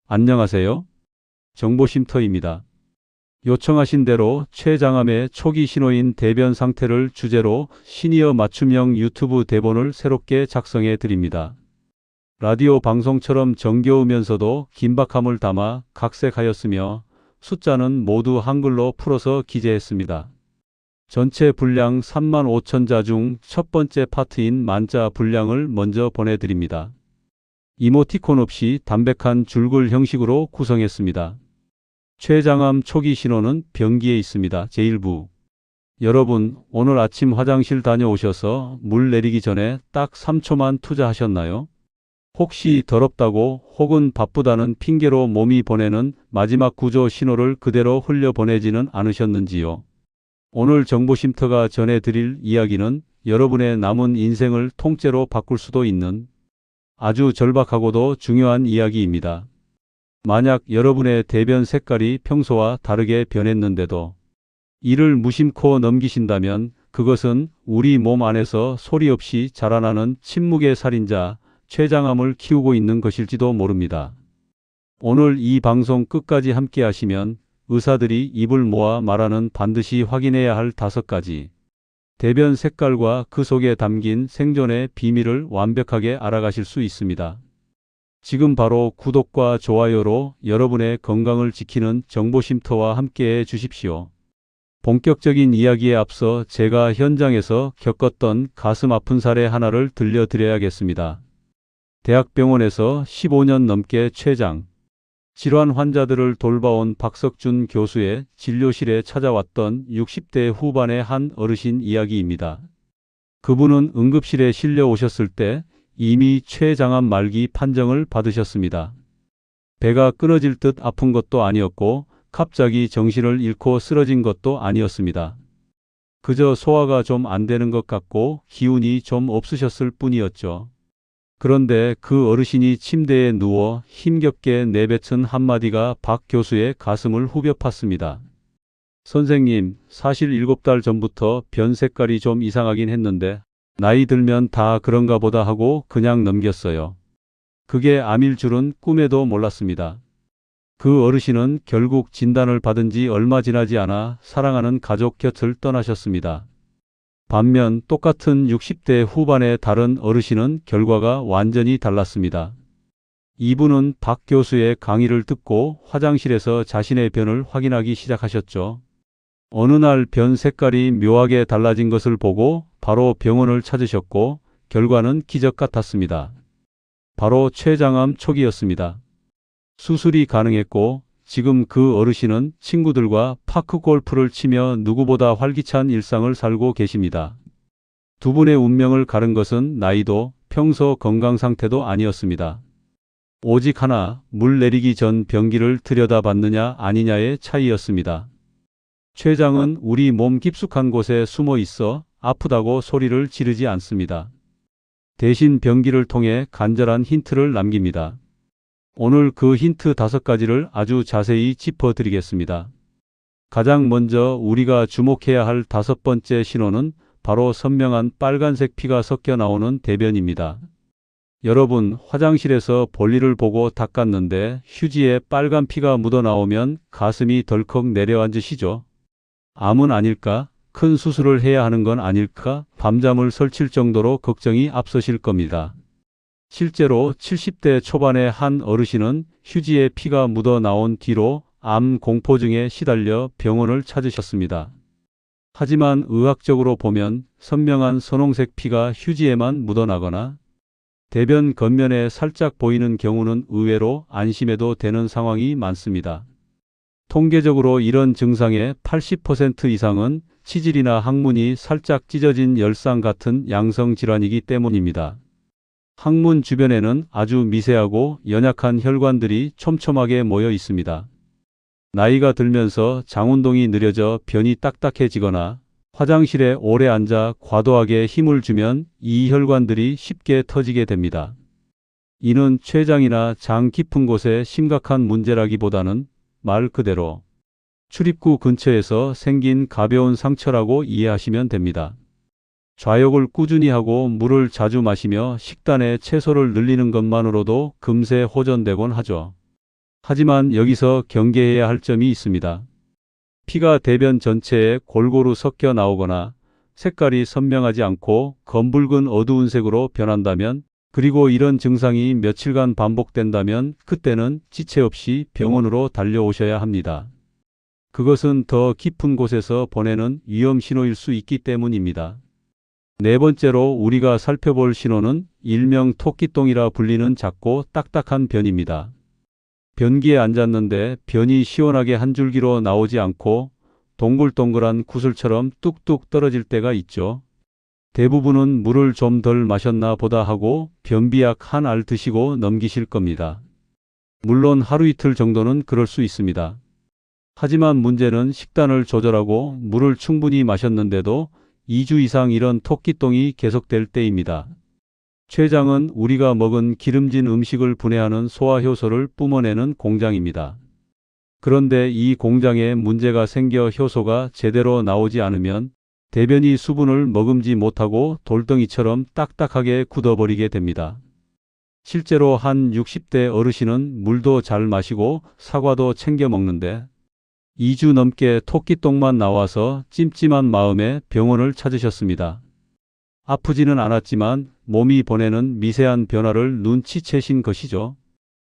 안녕하세요. 정보쉼터입니다. 요청하신 대로 췌장암의 초기 신호인 대변 상태를 주제로 시니어 맞춤형 유튜브 대본을 새롭게 작성해 드립니다. 라디오 방송처럼 정겨우면서도 긴박함을 담아 각색하였으며 숫자는 모두 한글로 풀어서 기재했습니다. 전체 분량 35,000자 중 첫 번째 파트인 만자 분량을 먼저 보내드립니다. 이모티콘 없이 담백한 줄글 형식으로 구성했습니다. 췌장암 초기 신호는 변기에 있습니다. 제1부. 여러분, 오늘 아침 화장실 다녀오셔서 물 내리기 전에 딱 3초만 투자하셨나요? 혹시 더럽다고 혹은 바쁘다는 핑계로 몸이 보내는 마지막 구조 신호를 그대로 흘려보내지는 않으셨는지요? 오늘 정보쉼터가 전해드릴 이야기는 여러분의 남은 인생을 통째로 바꿀 수도 있는 아주 절박하고도 중요한 이야기입니다. 만약 여러분의 대변 색깔이 평소와 다르게 변했는데도 이를 무심코 넘기신다면 그것은 우리 몸 안에서 소리 없이 자라나는 침묵의 살인자, 췌장암을 키우고 있는 것일지도 모릅니다. 오늘 이 방송 끝까지 함께 하시면 의사들이 입을 모아 말하는 반드시 확인해야 할 5가지 대변 색깔과 그 속에 담긴 생존의 비밀을 완벽하게 알아가실 수 있습니다. 지금 바로 구독과 좋아요로 여러분의 건강을 지키는 정보쉼터와 함께해 주십시오. 본격적인 이야기에 앞서 제가 현장에서 겪었던 가슴 아픈 사례 하나를 들려드려야겠습니다. 대학병원에서 15년 넘게 췌장 질환 환자들을 돌봐온 박석준 교수의 진료실에 찾아왔던 60대 후반의 한 어르신 이야기입니다. 그분은 응급실에 실려 오셨을 때 이미 췌장암 말기 판정을 받으셨습니다. 배가 끊어질 듯 아픈 것도 아니었고 갑자기 정신을 잃고 쓰러진 것도 아니었습니다. 그저 소화가 좀 안 되는 것 같고 기운이 좀 없으셨을 뿐이었죠. 그런데 그 어르신이 침대에 누워 힘겹게 내뱉은 한마디가 박 교수의 가슴을 후벼 팠습니다. 선생님, 사실 7달 전부터 변 색깔이 좀 이상하긴 했는데 나이 들면 다 그런가 보다 하고 그냥 넘겼어요. 그게 암일 줄은 꿈에도 몰랐습니다. 그 어르신은 결국 진단을 받은 지 얼마 지나지 않아 사랑하는 가족 곁을 떠나셨습니다. 반면 똑같은 60대 후반의 다른 어르신은 결과가 완전히 달랐습니다. 이분은 박 교수의 강의를 듣고 화장실에서 자신의 변을 확인하기 시작하셨죠. 어느 날 변 색깔이 묘하게 달라진 것을 보고 바로 병원을 찾으셨고 결과는 기적 같았습니다. 바로 췌장암 초기였습니다. 수술이 가능했고 지금 그 어르신은 친구들과 파크 골프를 치며 누구보다 활기찬 일상을 살고 계십니다. 두 분의 운명을 가른 것은 나이도 평소 건강 상태도 아니었습니다. 오직 하나, 물 내리기 전 변기를 들여다봤느냐 아니냐의 차이였습니다. 췌장은 우리 몸 깊숙한 곳에 숨어 있어 아프다고 소리를 지르지 않습니다. 대신 변기를 통해 간절한 힌트를 남깁니다. 오늘 그 힌트 5가지를 아주 자세히 짚어드리겠습니다. 가장 먼저 우리가 주목해야 할 5번째 신호는 바로 선명한 빨간색 피가 섞여 나오는 대변입니다. 여러분, 화장실에서 볼일을 보고 닦았는데 휴지에 빨간 피가 묻어 나오면 가슴이 덜컥 내려앉으시죠? 암은 아닐까? 큰 수술을 해야 하는 건 아닐까? 밤잠을 설칠 정도로 걱정이 앞서실 겁니다. 실제로 70대 초반의 한 어르신은 휴지에 피가 묻어 나온 뒤로 암 공포증에 시달려 병원을 찾으셨습니다. 하지만 의학적으로 보면 선명한 선홍색 피가 휴지에만 묻어나거나 대변 겉면에 살짝 보이는 경우는 의외로 안심해도 되는 상황이 많습니다. 통계적으로 이런 증상의 80% 이상은 치질이나 항문이 살짝 찢어진 열상 같은 양성 질환이기 때문입니다. 항문 주변에는 아주 미세하고 연약한 혈관들이 촘촘하게 모여 있습니다. 나이가 들면서 장운동이 느려져 변이 딱딱해지거나 화장실에 오래 앉아 과도하게 힘을 주면 이 혈관들이 쉽게 터지게 됩니다. 이는 췌장이나 장 깊은 곳의 심각한 문제라기보다는 말 그대로 출입구 근처에서 생긴 가벼운 상처라고 이해하시면 됩니다. 좌욕을 꾸준히 하고 물을 자주 마시며 식단에 채소를 늘리는 것만으로도 금세 호전되곤 하죠. 하지만 여기서 경계해야 할 점이 있습니다. 피가 대변 전체에 골고루 섞여 나오거나 색깔이 선명하지 않고 검붉은 어두운 색으로 변한다면, 그리고 이런 증상이 며칠간 반복된다면 그때는 지체 없이 병원으로 달려오셔야 합니다. 그것은 더 깊은 곳에서 보내는 위험 신호일 수 있기 때문입니다. 네 번째로 우리가 살펴볼 신호는 일명 토끼똥이라 불리는 작고 딱딱한 변입니다. 변기에 앉았는데 변이 시원하게 한 줄기로 나오지 않고 동글동글한 구슬처럼 뚝뚝 떨어질 때가 있죠. 대부분은 물을 좀 덜 마셨나 보다 하고 변비약 한 알 드시고 넘기실 겁니다. 물론 하루 이틀 정도는 그럴 수 있습니다. 하지만 문제는 식단을 조절하고 물을 충분히 마셨는데도 2주 이상 이런 토끼똥이 계속될 때입니다. 췌장은 우리가 먹은 기름진 음식을 분해하는 소화효소를 뿜어내는 공장입니다. 그런데 이 공장에 문제가 생겨 효소가 제대로 나오지 않으면 대변이 수분을 머금지 못하고 돌덩이처럼 딱딱하게 굳어버리게 됩니다. 실제로 한 60대 어르신은 물도 잘 마시고 사과도 챙겨 먹는데 2주 넘게 토끼똥만 나와서 찜찜한 마음에 병원을 찾으셨습니다. 아프지는 않았지만 몸이 보내는 미세한 변화를 눈치채신 것이죠.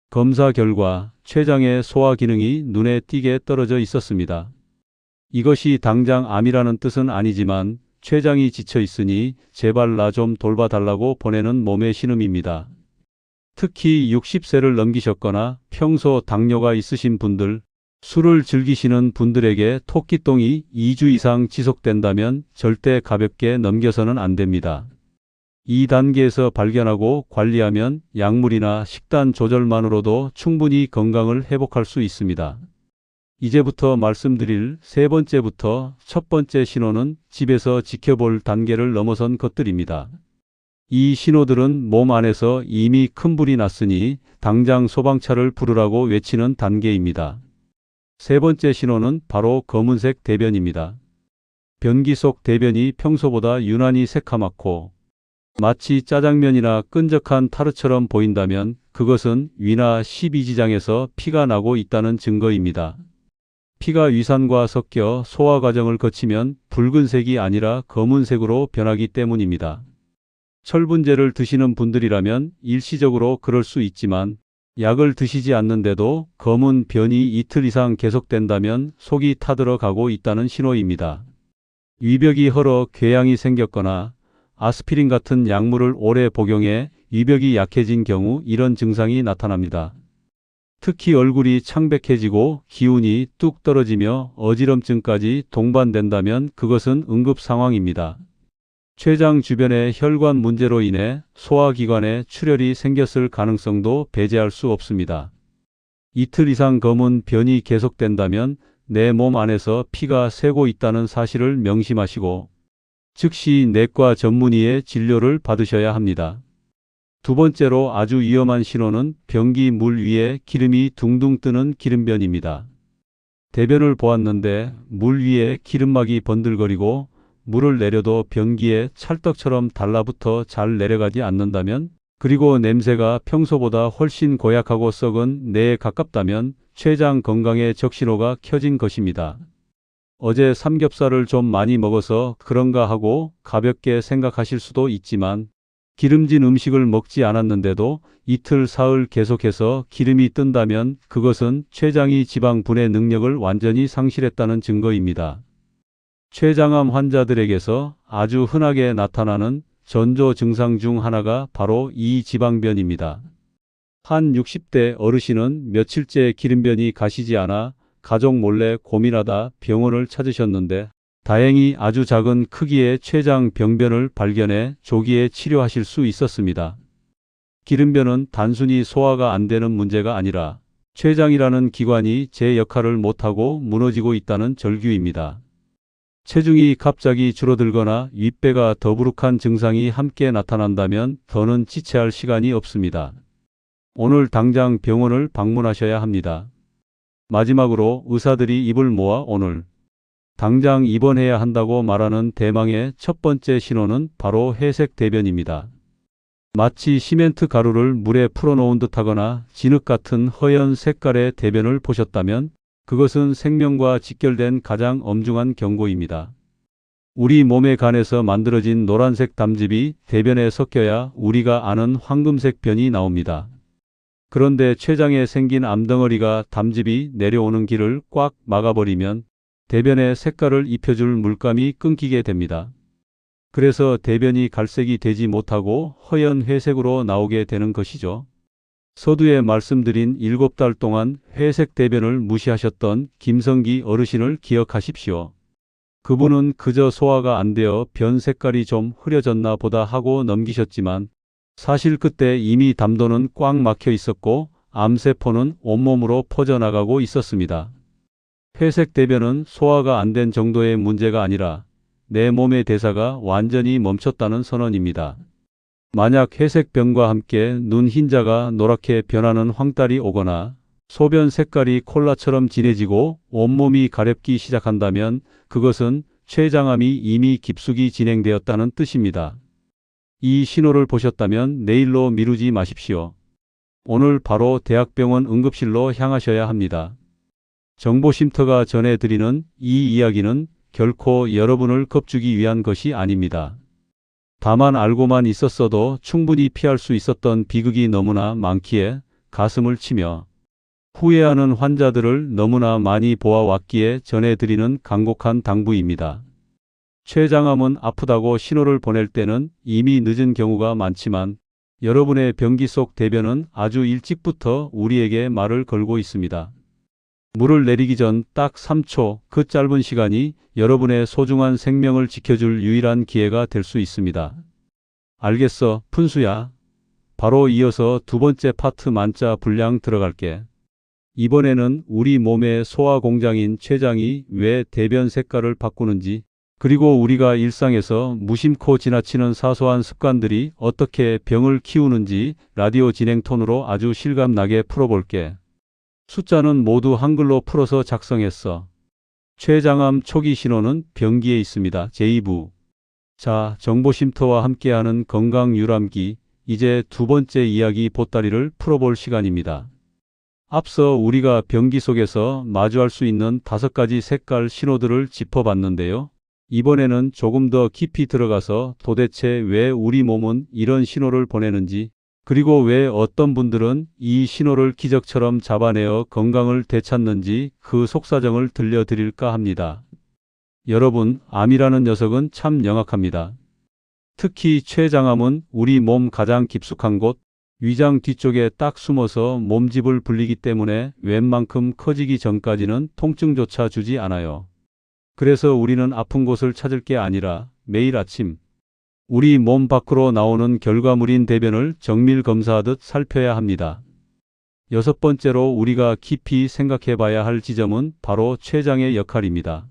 검사 결과 췌장의 소화 기능이 눈에 띄게 떨어져 있었습니다. 이것이 당장 암이라는 뜻은 아니지만 췌장이 지쳐 있으니 제발 나 좀 돌봐달라고 보내는 몸의 신음입니다. 특히 60세를 넘기셨거나 평소 당뇨가 있으신 분들, 술을 즐기시는 분들에게 토끼똥이 2주 이상 지속된다면 절대 가볍게 넘겨서는 안 됩니다. 이 단계에서 발견하고 관리하면 약물이나 식단 조절만으로도 충분히 건강을 회복할 수 있습니다. 이제부터 말씀드릴 세 번째부터 첫 번째 신호는 집에서 지켜볼 단계를 넘어선 것들입니다. 이 신호들은 몸 안에서 이미 큰 불이 났으니 당장 소방차를 부르라고 외치는 단계입니다. 세 번째 신호는 바로 검은색 대변입니다. 변기 속 대변이 평소보다 유난히 새카맣고 마치 짜장면이나 끈적한 타르처럼 보인다면 그것은 위나 십이지장에서 피가 나고 있다는 증거입니다. 피가 위산과 섞여 소화 과정을 거치면 붉은색이 아니라 검은색으로 변하기 때문입니다. 철분제를 드시는 분들이라면 일시적으로 그럴 수 있지만 약을 드시지 않는데도 검은 변이 이틀 이상 계속된다면 속이 타들어가고 있다는 신호입니다. 위벽이 헐어 궤양이 생겼거나 아스피린 같은 약물을 오래 복용해 위벽이 약해진 경우 이런 증상이 나타납니다. 특히 얼굴이 창백해지고 기운이 뚝 떨어지며 어지럼증까지 동반된다면 그것은 응급 상황입니다. 췌장 주변의 혈관 문제로 인해 소화기관에 출혈이 생겼을 가능성도 배제할 수 없습니다. 이틀 이상 검은 변이 계속된다면 내 몸 안에서 피가 새고 있다는 사실을 명심하시고 즉시 내과 전문의의 진료를 받으셔야 합니다. 두 번째로 아주 위험한 신호는 변기 물 위에 기름이 둥둥 뜨는 기름변입니다. 대변을 보았는데 물 위에 기름막이 번들거리고 물을 내려도 변기에 찰떡처럼 달라붙어 잘 내려가지 않는다면, 그리고 냄새가 평소보다 훨씬 고약하고 썩은 내에 가깝다면 췌장 건강에 적신호가 켜진 것입니다. 어제 삼겹살을 좀 많이 먹어서 그런가 하고 가볍게 생각하실 수도 있지만 기름진 음식을 먹지 않았는데도 이틀 사흘 계속해서 기름이 뜬다면 그것은 췌장이 지방 분해 능력을 완전히 상실했다는 증거입니다. 췌장암 환자들에게서 아주 흔하게 나타나는 전조 증상 중 하나가 바로 이 지방변입니다. 한 60대 어르신은 며칠째 기름변이 가시지 않아 가족 몰래 고민하다 병원을 찾으셨는데 다행히 아주 작은 크기의 췌장 병변을 발견해 조기에 치료하실 수 있었습니다. 기름변은 단순히 소화가 안 되는 문제가 아니라 췌장이라는 기관이 제 역할을 못하고 무너지고 있다는 절규입니다. 체중이 갑자기 줄어들거나 윗배가 더부룩한 증상이 함께 나타난다면 더는 지체할 시간이 없습니다. 오늘 당장 병원을 방문하셔야 합니다. 마지막으로 의사들이 입을 모아 오늘 당장 입원해야 한다고 말하는 대망의 첫 번째 신호는 바로 회색 대변입니다. 마치 시멘트 가루를 물에 풀어놓은 듯하거나 진흙 같은 허연 색깔의 대변을 보셨다면 그것은 생명과 직결된 가장 엄중한 경고입니다. 우리 몸의 간에서 만들어진 노란색 담즙이 대변에 섞여야 우리가 아는 황금색 변이 나옵니다. 그런데 췌장에 생긴 암덩어리가 담즙이 내려오는 길을 꽉 막아버리면 대변의 색깔을 입혀줄 물감이 끊기게 됩니다. 그래서 대변이 갈색이 되지 못하고 허연 회색으로 나오게 되는 것이죠. 서두에 말씀드린 7달 동안 회색 대변을 무시하셨던 김성기 어르신을 기억하십시오. 그분은 그저 소화가 안 되어 변 색깔이 좀 흐려졌나 보다 하고 넘기셨지만 사실 그때 이미 담도는 꽉 막혀 있었고 암세포는 온몸으로 퍼져나가고 있었습니다. 회색 대변은 소화가 안 된 정도의 문제가 아니라 내 몸의 대사가 완전히 멈췄다는 선언입니다. 만약 회색변과 함께 눈 흰자가 노랗게 변하는 황달이 오거나 소변 색깔이 콜라처럼 진해지고 온몸이 가렵기 시작한다면 그것은 췌장암이 이미 깊숙이 진행되었다는 뜻입니다. 이 신호를 보셨다면 내일로 미루지 마십시오. 오늘 바로 대학병원 응급실로 향하셔야 합니다. 정보쉼터가 전해드리는 이 이야기는 결코 여러분을 겁주기 위한 것이 아닙니다. 다만 알고만 있었어도 충분히 피할 수 있었던 비극이 너무나 많기에 가슴을 치며 후회하는 환자들을 너무나 많이 보아왔기에 전해드리는 간곡한 당부입니다. 췌장암은 아프다고 신호를 보낼 때는 이미 늦은 경우가 많지만 여러분의 변기 속 대변은 아주 일찍부터 우리에게 말을 걸고 있습니다. 물을 내리기 전 딱 3초 그 짧은 시간이 여러분의 소중한 생명을 지켜줄 유일한 기회가 될 수 있습니다. 알겠어, 푼수야. 바로 이어서 두 번째 파트 만자 분량 들어갈게. 이번에는 우리 몸의 소화 공장인 췌장이 왜 대변 색깔을 바꾸는지, 그리고 우리가 일상에서 무심코 지나치는 사소한 습관들이 어떻게 병을 키우는지 라디오 진행 톤으로 아주 실감나게 풀어볼게. 숫자는 모두 한글로 풀어서 작성했어. 췌장암 초기 신호는 변기에 있습니다. 제2부. 자, 정보쉼터와 함께하는 건강 유람기, 이제 두 번째 이야기 보따리를 풀어볼 시간입니다. 앞서 우리가 변기 속에서 마주할 수 있는 5가지 색깔 신호들을 짚어봤는데요. 이번에는 조금 더 깊이 들어가서 도대체 왜 우리 몸은 이런 신호를 보내는지, 그리고 왜 어떤 분들은 이 신호를 기적처럼 잡아내어 건강을 되찾는지 그 속사정을 들려드릴까 합니다. 여러분, 암이라는 녀석은 참 영악합니다. 특히 췌장암은 우리 몸 가장 깊숙한 곳, 위장 뒤쪽에 딱 숨어서 몸집을 불리기 때문에 웬만큼 커지기 전까지는 통증조차 주지 않아요. 그래서 우리는 아픈 곳을 찾을 게 아니라 매일 아침 우리 몸 밖으로 나오는 결과물인 대변을 정밀 검사하듯 살펴야 합니다. 6번째로 우리가 깊이 생각해 봐야 할 지점은 바로 췌장의 역할입니다.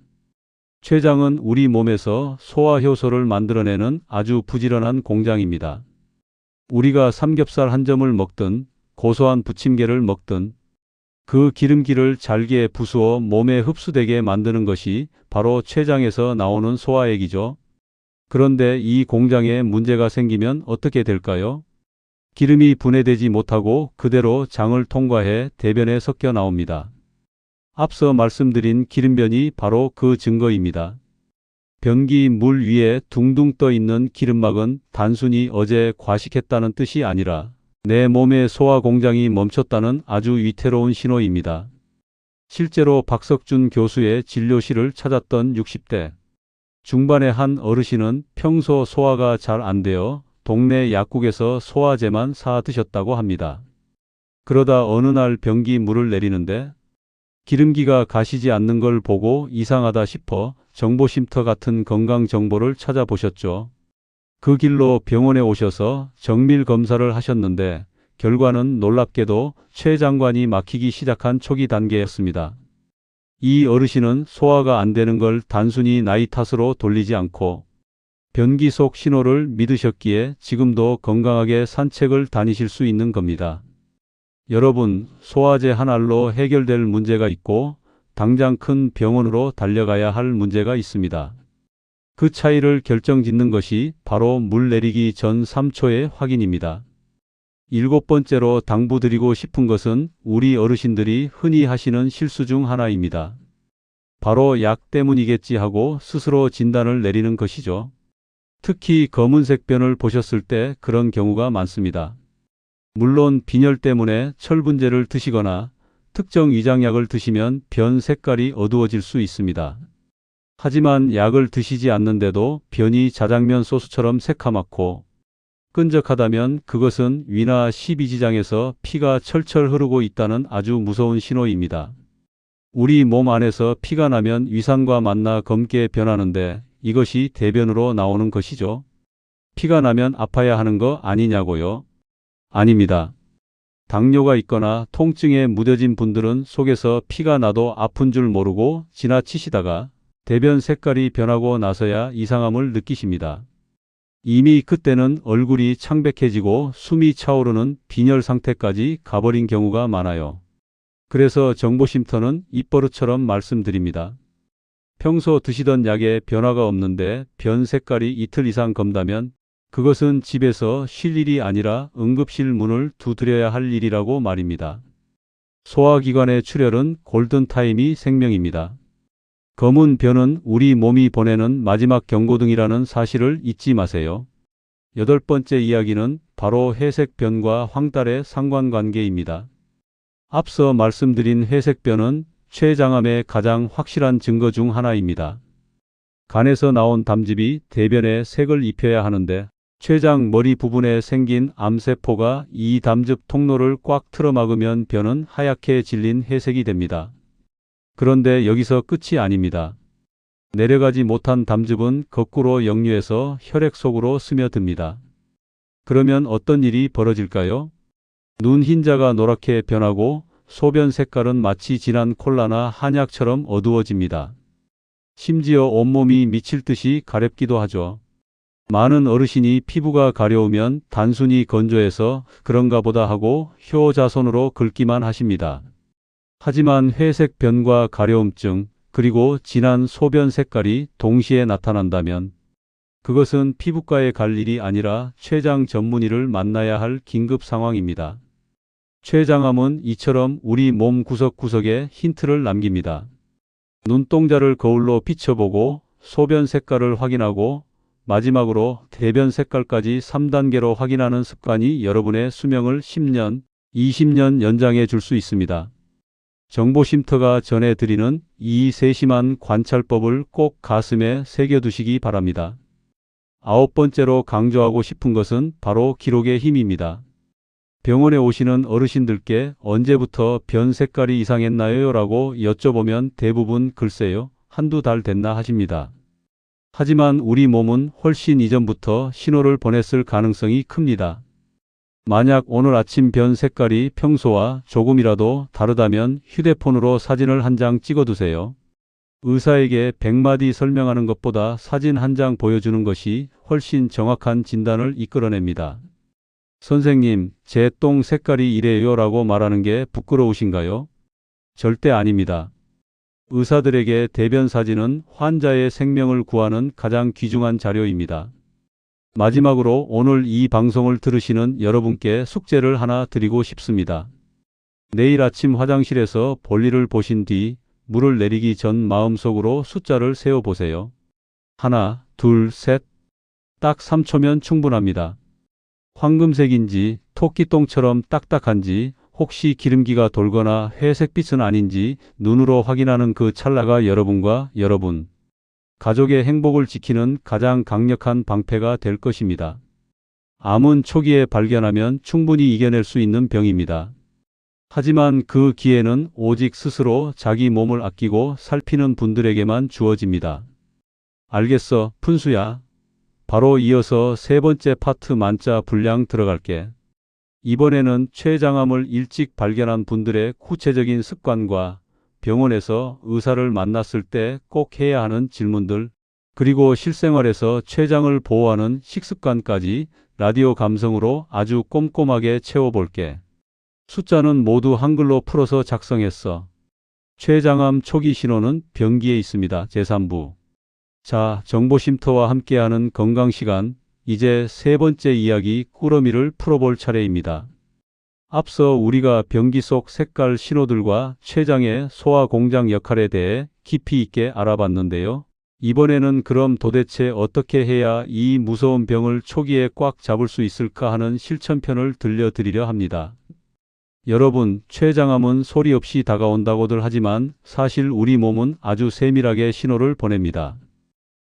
췌장은 우리 몸에서 소화효소를 만들어내는 아주 부지런한 공장입니다. 우리가 삼겹살 한 점을 먹든 고소한 부침개를 먹든 그 기름기를 잘게 부수어 몸에 흡수되게 만드는 것이 바로 췌장에서 나오는 소화액이죠. 그런데 이 공장에 문제가 생기면 어떻게 될까요? 기름이 분해되지 못하고 그대로 장을 통과해 대변에 섞여 나옵니다. 앞서 말씀드린 기름변이 바로 그 증거입니다. 변기 물 위에 둥둥 떠 있는 기름막은 단순히 어제 과식했다는 뜻이 아니라 내 몸의 소화 공장이 멈췄다는 아주 위태로운 신호입니다. 실제로 박석준 교수의 진료실을 찾았던 60대 중반의 한 어르신은 평소 소화가 잘 안 되어 동네 약국에서 소화제만 사 드셨다고 합니다. 그러다 어느 날 변기 물을 내리는데 기름기가 가시지 않는 걸 보고 이상하다 싶어 정보쉼터 같은 건강 정보를 찾아보셨죠. 그 길로 병원에 오셔서 정밀 검사를 하셨는데 결과는 놀랍게도 췌장관이 막히기 시작한 초기 단계였습니다. 이 어르신은 소화가 안 되는 걸 단순히 나이 탓으로 돌리지 않고 변기 속 신호를 믿으셨기에 지금도 건강하게 산책을 다니실 수 있는 겁니다. 여러분, 소화제 한 알로 해결될 문제가 있고 당장 큰 병원으로 달려가야 할 문제가 있습니다. 그 차이를 결정짓는 것이 바로 물 내리기 전 3초의 확인입니다. 일곱 번째로 당부드리고 싶은 것은 우리 어르신들이 흔히 하시는 실수 중 하나입니다. 바로 약 때문이겠지 하고 스스로 진단을 내리는 것이죠. 특히 검은색 변을 보셨을 때 그런 경우가 많습니다. 물론 빈혈 때문에 철분제를 드시거나 특정 위장약을 드시면 변 색깔이 어두워질 수 있습니다. 하지만 약을 드시지 않는데도 변이 자장면 소스처럼 새카맣고 끈적하다면 그것은 위나 십이지장에서 피가 철철 흐르고 있다는 아주 무서운 신호입니다. 우리 몸 안에서 피가 나면 위산과 만나 검게 변하는데 이것이 대변으로 나오는 것이죠. 피가 나면 아파야 하는 거 아니냐고요? 아닙니다. 당뇨가 있거나 통증에 무뎌진 분들은 속에서 피가 나도 아픈 줄 모르고 지나치시다가 대변 색깔이 변하고 나서야 이상함을 느끼십니다. 이미 그때는 얼굴이 창백해지고 숨이 차오르는 빈혈 상태까지 가버린 경우가 많아요. 그래서 정보쉼터는 입버릇처럼 말씀드립니다. 평소 드시던 약에 변화가 없는데 변 색깔이 이틀 이상 검다면 그것은 집에서 쉴 일이 아니라 응급실 문을 두드려야 할 일이라고 말입니다. 소화기관의 출혈은 골든타임이 생명입니다. 검은 변은 우리 몸이 보내는 마지막 경고등이라는 사실을 잊지 마세요. 여덟 번째 이야기는 바로 회색 변과 황달의 상관관계입니다. 앞서 말씀드린 회색 변은 췌장암의 가장 확실한 증거 중 하나입니다. 간에서 나온 담즙이 대변에 색을 입혀야 하는데 췌장 머리 부분에 생긴 암세포가 이 담즙 통로를 꽉 틀어막으면 변은 하얗게 질린 회색이 됩니다. 그런데 여기서 끝이 아닙니다. 내려가지 못한 담즙은 거꾸로 역류해서 혈액 속으로 스며듭니다. 그러면 어떤 일이 벌어질까요? 눈 흰자가 노랗게 변하고 소변 색깔은 마치 진한 콜라나 한약처럼 어두워집니다. 심지어 온몸이 미칠 듯이 가렵기도 하죠. 많은 어르신이 피부가 가려우면 단순히 건조해서 그런가 보다 하고 효자손으로 긁기만 하십니다. 하지만 회색 변과 가려움증 그리고 진한 소변 색깔이 동시에 나타난다면 그것은 피부과에 갈 일이 아니라 췌장 전문의를 만나야 할 긴급 상황입니다. 췌장암은 이처럼 우리 몸 구석구석에 힌트를 남깁니다. 눈동자를 거울로 비춰보고 소변 색깔을 확인하고 마지막으로 대변 색깔까지 3단계로 확인하는 습관이 여러분의 수명을 10년, 20년 연장해 줄 수 있습니다. 정보쉼터가 전해드리는 이 세심한 관찰법을 꼭 가슴에 새겨두시기 바랍니다. 아홉 번째로 강조하고 싶은 것은 바로 기록의 힘입니다. 병원에 오시는 어르신들께 언제부터 변 색깔이 이상했나요? 라고 여쭤보면 대부분 글쎄요, 한두 달 됐나 하십니다. 하지만 우리 몸은 훨씬 이전부터 신호를 보냈을 가능성이 큽니다. 만약 오늘 아침 변 색깔이 평소와 조금이라도 다르다면 휴대폰으로 사진을 한 장 찍어두세요. 의사에게 100마디 설명하는 것보다 사진 한 장 보여주는 것이 훨씬 정확한 진단을 이끌어냅니다. 선생님, 제 똥 색깔이 이래요 라고 말하는 게 부끄러우신가요? 절대 아닙니다. 의사들에게 대변 사진은 환자의 생명을 구하는 가장 귀중한 자료입니다. 마지막으로 오늘 이 방송을 들으시는 여러분께 숙제를 하나 드리고 싶습니다. 내일 아침 화장실에서 볼일을 보신 뒤 물을 내리기 전 마음속으로 숫자를 세어보세요. 하나, 둘, 셋. 딱 3초면 충분합니다. 황금색인지 토끼똥처럼 딱딱한지 혹시 기름기가 돌거나 회색빛은 아닌지 눈으로 확인하는 그 찰나가 여러분과 여러분 가족의 행복을 지키는 가장 강력한 방패가 될 것입니다. 암은 초기에 발견하면 충분히 이겨낼 수 있는 병입니다. 하지만 그 기회는 오직 스스로 자기 몸을 아끼고 살피는 분들에게만 주어집니다. 알겠어, 푼수야. 바로 이어서 세 번째 파트 만자 분량 들어갈게. 이번에는 췌장암을 일찍 발견한 분들의 구체적인 습관과 병원에서 의사를 만났을 때 꼭 해야 하는 질문들, 그리고 실생활에서 췌장을 보호하는 식습관까지 라디오 감성으로 아주 꼼꼼하게 채워볼게. 숫자는 모두 한글로 풀어서 작성했어. 췌장암 초기 신호는 변기에 있습니다. 제3부. 자, 정보쉼터와 함께하는 건강시간, 이제 세 번째 이야기 꾸러미를 풀어볼 차례입니다. 앞서 우리가 변기 속 색깔 신호들과 췌장의 소화 공장 역할에 대해 깊이 있게 알아봤는데요. 이번에는 그럼 도대체 어떻게 해야 이 무서운 병을 초기에 꽉 잡을 수 있을까 하는 실천편을 들려드리려 합니다. 여러분, 췌장암은 소리 없이 다가온다고들 하지만 사실 우리 몸은 아주 세밀하게 신호를 보냅니다.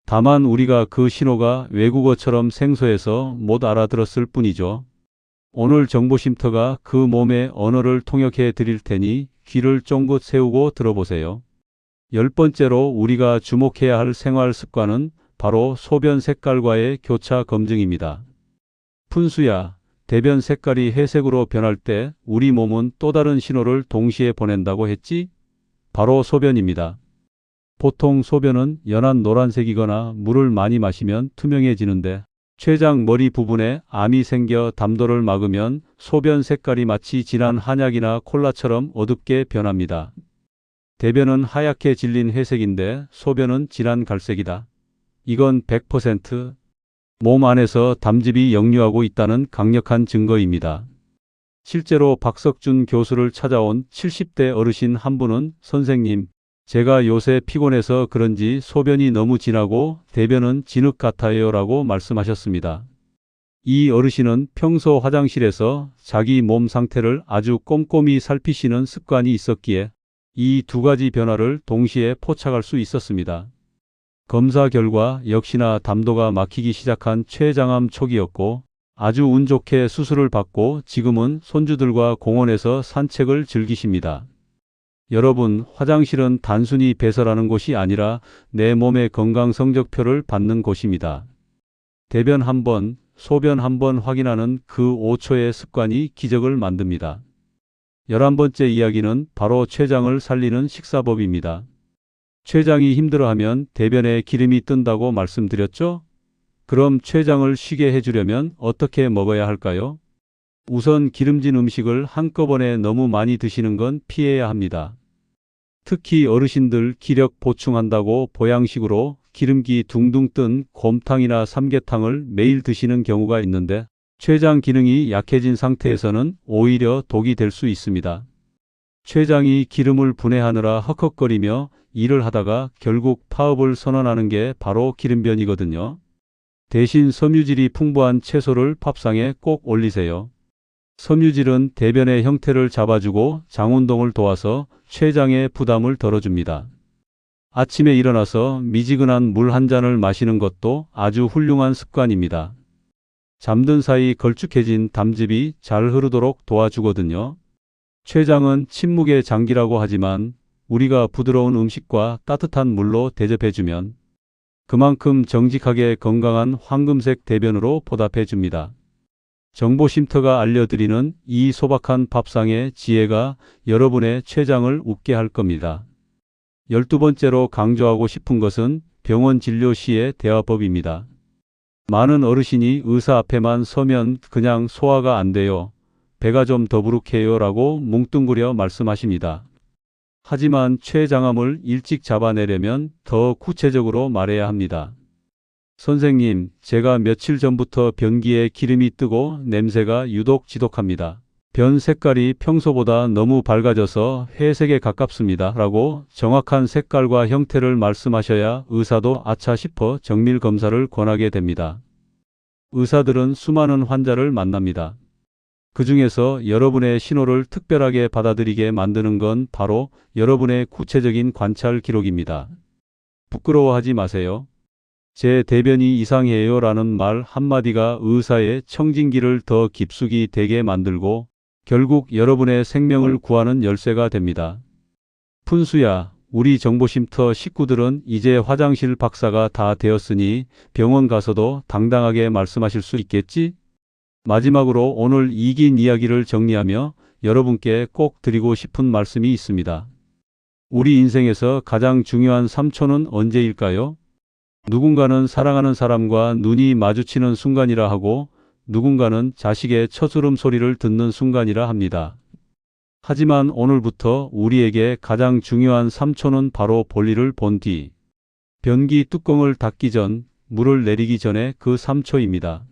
다만 우리가 그 신호가 외국어처럼 생소해서 못 알아들었을 뿐이죠. 오늘 정보쉼터가 그 몸의 언어를 통역해 드릴 테니 귀를 쫑긋 세우고 들어보세요. 10번째로 우리가 주목해야 할 생활 습관은 바로 소변 색깔과의 교차 검증입니다. 푼수야, 대변 색깔이 회색으로 변할 때 우리 몸은 또 다른 신호를 동시에 보낸다고 했지? 바로 소변입니다. 보통 소변은 연한 노란색이거나 물을 많이 마시면 투명해지는데 췌장 머리 부분에 암이 생겨 담도를 막으면 소변 색깔이 마치 진한 한약이나 콜라처럼 어둡게 변합니다. 대변은 하얗게 질린 회색인데 소변은 진한 갈색이다. 이건 100% 몸 안에서 담즙이 역류하고 있다는 강력한 증거입니다. 실제로 박석준 교수를 찾아온 70대 어르신 한 분은 선생님, 제가 요새 피곤해서 그런지 소변이 너무 진하고 대변은 진흙 같아요 라고 말씀하셨습니다. 이 어르신은 평소 화장실에서 자기 몸 상태를 아주 꼼꼼히 살피시는 습관이 있었기에 이 두 가지 변화를 동시에 포착할 수 있었습니다. 검사 결과 역시나 담도가 막히기 시작한 췌장암 초기였고 아주 운 좋게 수술을 받고 지금은 손주들과 공원에서 산책을 즐기십니다. 여러분, 화장실은 단순히 배설하는 곳이 아니라 내 몸의 건강 성적표를 받는 곳입니다. 대변 한 번, 소변 한 번 확인하는 그 5초의 습관이 기적을 만듭니다. 11번째 이야기는 바로 췌장을 살리는 식사법입니다. 췌장이 힘들어하면 대변에 기름이 뜬다고 말씀드렸죠? 그럼 췌장을 쉬게 해주려면 어떻게 먹어야 할까요? 우선 기름진 음식을 한꺼번에 너무 많이 드시는 건 피해야 합니다. 특히 어르신들 기력 보충한다고 보양식으로 기름기 둥둥 뜬 곰탕이나 삼계탕을 매일 드시는 경우가 있는데 췌장 기능이 약해진 상태에서는 오히려 독이 될 수 있습니다. 췌장이 기름을 분해하느라 헉헉거리며 일을 하다가 결국 파업을 선언하는 게 바로 기름변이거든요. 대신 섬유질이 풍부한 채소를 밥상에 꼭 올리세요. 섬유질은 대변의 형태를 잡아주고 장운동을 도와서 췌장의 부담을 덜어줍니다. 아침에 일어나서 미지근한 물 한 잔을 마시는 것도 아주 훌륭한 습관입니다. 잠든 사이 걸쭉해진 담즙이 잘 흐르도록 도와주거든요. 췌장은 침묵의 장기라고 하지만 우리가 부드러운 음식과 따뜻한 물로 대접해주면 그만큼 정직하게 건강한 황금색 대변으로 보답해줍니다. 정보쉼터가 알려드리는 이 소박한 밥상의 지혜가 여러분의 췌장을 웃게 할 겁니다. 12번째로 강조하고 싶은 것은 병원 진료 시의 대화법입니다. 많은 어르신이 의사 앞에만 서면 그냥 소화가 안 돼요. 배가 좀 더부룩해요 라고 뭉뚱그려 말씀하십니다. 하지만 췌장암을 일찍 잡아내려면 더 구체적으로 말해야 합니다. 선생님, 제가 며칠 전부터 변기에 기름이 뜨고 냄새가 유독 지독합니다. 변 색깔이 평소보다 너무 밝아져서 회색에 가깝습니다. 라고 정확한 색깔과 형태를 말씀하셔야 의사도 아차 싶어 정밀 검사를 권하게 됩니다. 의사들은 수많은 환자를 만납니다. 그 중에서 여러분의 신호를 특별하게 받아들이게 만드는 건 바로 여러분의 구체적인 관찰 기록입니다. 부끄러워하지 마세요. 제 대변이 이상해요 라는 말 한마디가 의사의 청진기를 더 깊숙이 되게 만들고 결국 여러분의 생명을 구하는 열쇠가 됩니다. 푼수야, 우리 정보쉼터 식구들은 이제 화장실 박사가 다 되었으니 병원 가서도 당당하게 말씀하실 수 있겠지? 마지막으로 오늘 이 긴 이야기를 정리하며 여러분께 꼭 드리고 싶은 말씀이 있습니다. 우리 인생에서 가장 중요한 3초는 언제일까요? 누군가는 사랑하는 사람과 눈이 마주치는 순간이라 하고 누군가는 자식의 첫 울음소리를 듣는 순간이라 합니다. 하지만 오늘부터 우리에게 가장 중요한 3초는 바로 볼일을 본 뒤 변기 뚜껑을 닫기 전, 물을 내리기 전에 그 3초입니다.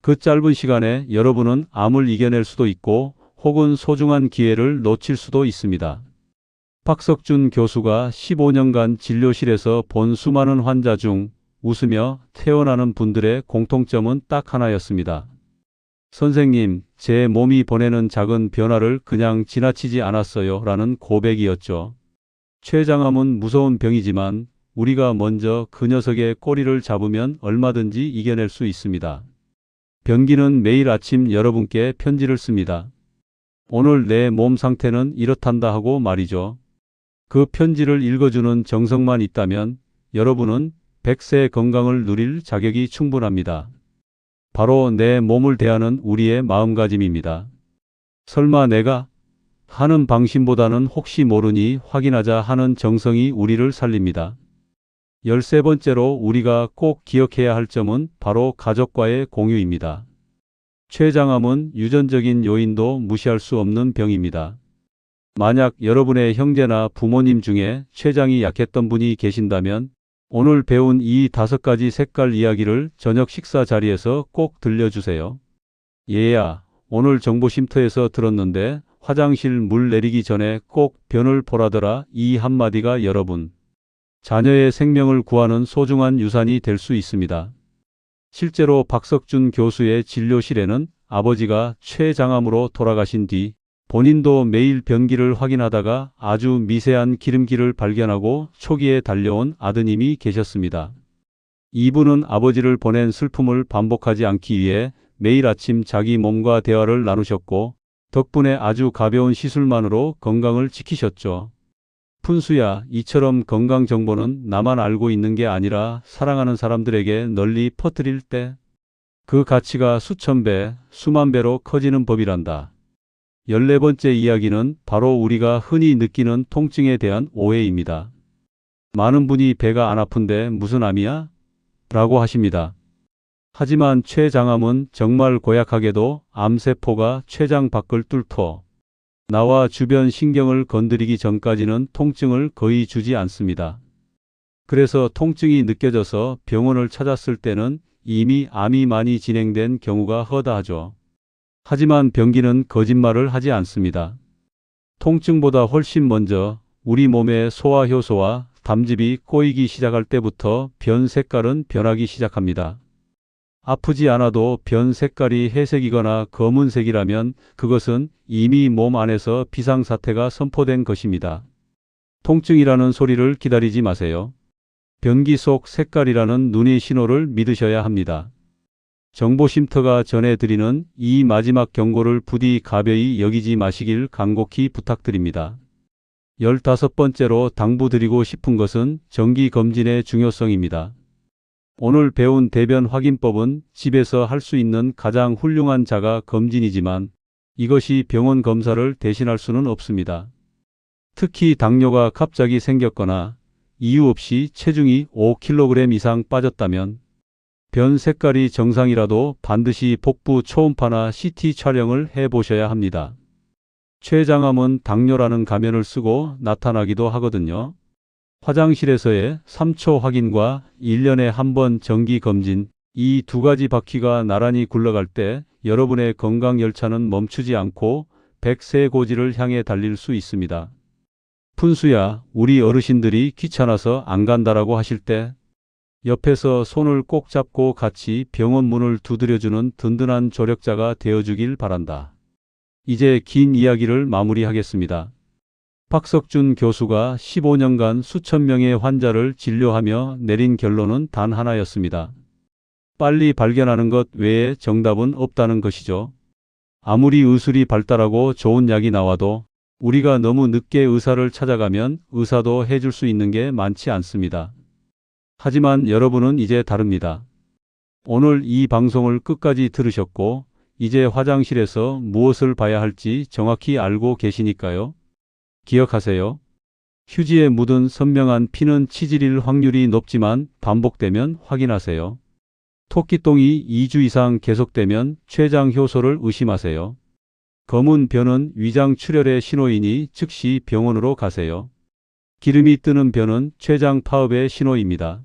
그 짧은 시간에 여러분은 암을 이겨낼 수도 있고 혹은 소중한 기회를 놓칠 수도 있습니다. 박석준 교수가 15년간 진료실에서 본 수많은 환자 중 웃으며 퇴원하는 분들의 공통점은 딱 하나였습니다. 선생님, 제 몸이 보내는 작은 변화를 그냥 지나치지 않았어요. 라는 고백이었죠. 췌장암은 무서운 병이지만 우리가 먼저 그 녀석의 꼬리를 잡으면 얼마든지 이겨낼 수 있습니다. 변기는 매일 아침 여러분께 편지를 씁니다. 오늘 내 몸 상태는 이렇단다 하고 말이죠. 그 편지를 읽어주는 정성만 있다면 여러분은 100세의 건강을 누릴 자격이 충분합니다. 바로 내 몸을 대하는 우리의 마음가짐입니다. 설마 내가 하는 방심보다는 혹시 모르니 확인하자 하는 정성이 우리를 살립니다. 13번째로 우리가 꼭 기억해야 할 점은 바로 가족과의 공유입니다. 췌장암은 유전적인 요인도 무시할 수 없는 병입니다. 만약 여러분의 형제나 부모님 중에 췌장이 약했던 분이 계신다면 오늘 배운 이 5가지 색깔 이야기를 저녁 식사 자리에서 꼭 들려주세요. 얘야, 오늘 정보쉼터에서 들었는데 화장실 물 내리기 전에 꼭 변을 보라더라. 이 한마디가 여러분, 자녀의 생명을 구하는 소중한 유산이 될 수 있습니다. 실제로 박석준 교수의 진료실에는 아버지가 췌장암으로 돌아가신 뒤 본인도 매일 변기를 확인하다가 아주 미세한 기름기를 발견하고 초기에 달려온 아드님이 계셨습니다. 이분은 아버지를 보낸 슬픔을 반복하지 않기 위해 매일 아침 자기 몸과 대화를 나누셨고 덕분에 아주 가벼운 시술만으로 건강을 지키셨죠. 푼수야, 이처럼 건강 정보는 나만 알고 있는 게 아니라 사랑하는 사람들에게 널리 퍼뜨릴 때 그 가치가 수천 배, 수만 배로 커지는 법이란다. 14번째 이야기는 바로 우리가 흔히 느끼는 통증에 대한 오해입니다. 많은 분이 배가 안 아픈데 무슨 암이야? 라고 하십니다. 하지만 췌장암은 정말 고약하게도 암세포가 췌장 밖을 뚫고 나와 주변 신경을 건드리기 전까지는 통증을 거의 주지 않습니다. 그래서 통증이 느껴져서 병원을 찾았을 때는 이미 암이 많이 진행된 경우가 허다하죠. 하지만 변기는 거짓말을 하지 않습니다. 통증보다 훨씬 먼저 우리 몸의 소화효소와 담즙이 꼬이기 시작할 때부터 변 색깔은 변하기 시작합니다. 아프지 않아도 변 색깔이 회색이거나 검은색이라면 그것은 이미 몸 안에서 비상사태가 선포된 것입니다. 통증이라는 소리를 기다리지 마세요. 변기 속 색깔이라는 눈의 신호를 믿으셔야 합니다. 정보쉼터가 전해드리는 이 마지막 경고를 부디 가벼이 여기지 마시길 간곡히 부탁드립니다. 15번째로 당부드리고 싶은 것은 정기검진의 중요성입니다. 오늘 배운 대변 확인법은 집에서 할 수 있는 가장 훌륭한 자가 검진이지만 이것이 병원 검사를 대신할 수는 없습니다. 특히 당뇨가 갑자기 생겼거나 이유 없이 체중이 5kg 이상 빠졌다면 변 색깔이 정상이라도 반드시 복부 초음파나 CT 촬영을 해보셔야 합니다. 췌장암은 당뇨라는 가면을 쓰고 나타나기도 하거든요. 화장실에서의 3초 확인과 1년에 한 번 정기검진, 이 2가지 바퀴가 나란히 굴러갈 때 여러분의 건강 열차는 멈추지 않고 100세의 고지를 향해 달릴 수 있습니다. 푼수야, 우리 어르신들이 귀찮아서 안 간다라고 하실 때 옆에서 손을 꼭 잡고 같이 병원 문을 두드려주는 든든한 조력자가 되어주길 바란다. 이제 긴 이야기를 마무리하겠습니다. 박석준 교수가 15년간 수천 명의 환자를 진료하며 내린 결론은 단 하나였습니다. 빨리 발견하는 것 외에 정답은 없다는 것이죠. 아무리 의술이 발달하고 좋은 약이 나와도 우리가 너무 늦게 의사를 찾아가면 의사도 해줄 수 있는 게 많지 않습니다. 하지만 여러분은 이제 다릅니다. 오늘 이 방송을 끝까지 들으셨고 이제 화장실에서 무엇을 봐야 할지 정확히 알고 계시니까요. 기억하세요. 휴지에 묻은 선명한 피는 치질일 확률이 높지만 반복되면 확인하세요. 토끼똥이 2주 이상 계속되면 췌장 효소를 의심하세요. 검은 변은 위장 출혈의 신호이니 즉시 병원으로 가세요. 기름이 뜨는 변은 췌장 파업의 신호입니다.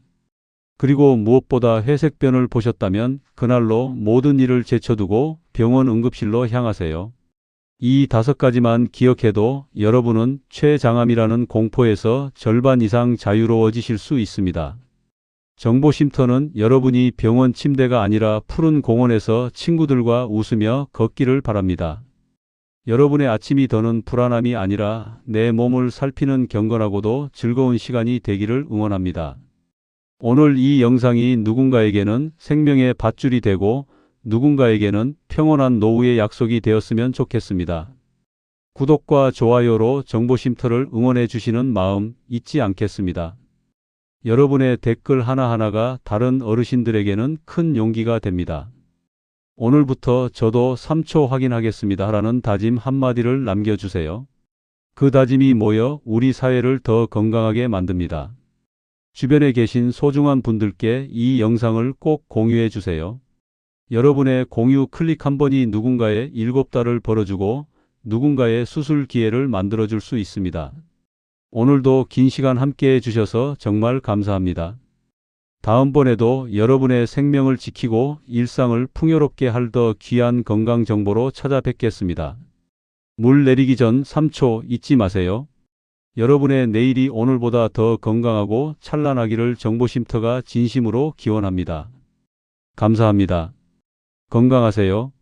그리고 무엇보다 회색변을 보셨다면 그날로 모든 일을 제쳐두고 병원 응급실로 향하세요. 이 5가지만 기억해도 여러분은 췌장암이라는 공포에서 절반 이상 자유로워지실 수 있습니다. 정보 쉼터는 여러분이 병원 침대가 아니라 푸른 공원에서 친구들과 웃으며 걷기를 바랍니다. 여러분의 아침이 더는 불안함이 아니라 내 몸을 살피는 경건하고도 즐거운 시간이 되기를 응원합니다. 오늘 이 영상이 누군가에게는 생명의 밧줄이 되고 누군가에게는 평온한 노후의 약속이 되었으면 좋겠습니다. 구독과 좋아요로 정보쉼터를 응원해 주시는 마음 잊지 않겠습니다. 여러분의 댓글 하나하나가 다른 어르신들에게는 큰 용기가 됩니다. 오늘부터 저도 3초 확인하겠습니다 라는 다짐 한마디를 남겨주세요. 그 다짐이 모여 우리 사회를 더 건강하게 만듭니다. 주변에 계신 소중한 분들께 이 영상을 꼭 공유해 주세요. 여러분의 공유 클릭 한 번이 누군가의 7달을 벌어주고 누군가의 수술 기회를 만들어줄 수 있습니다. 오늘도 긴 시간 함께 해주셔서 정말 감사합니다. 다음번에도 여러분의 생명을 지키고 일상을 풍요롭게 할 더 귀한 건강 정보로 찾아뵙겠습니다. 물 내리기 전 3초 잊지 마세요. 여러분의 내일이 오늘보다 더 건강하고 찬란하기를 정보쉼터가 진심으로 기원합니다. 감사합니다. 건강하세요.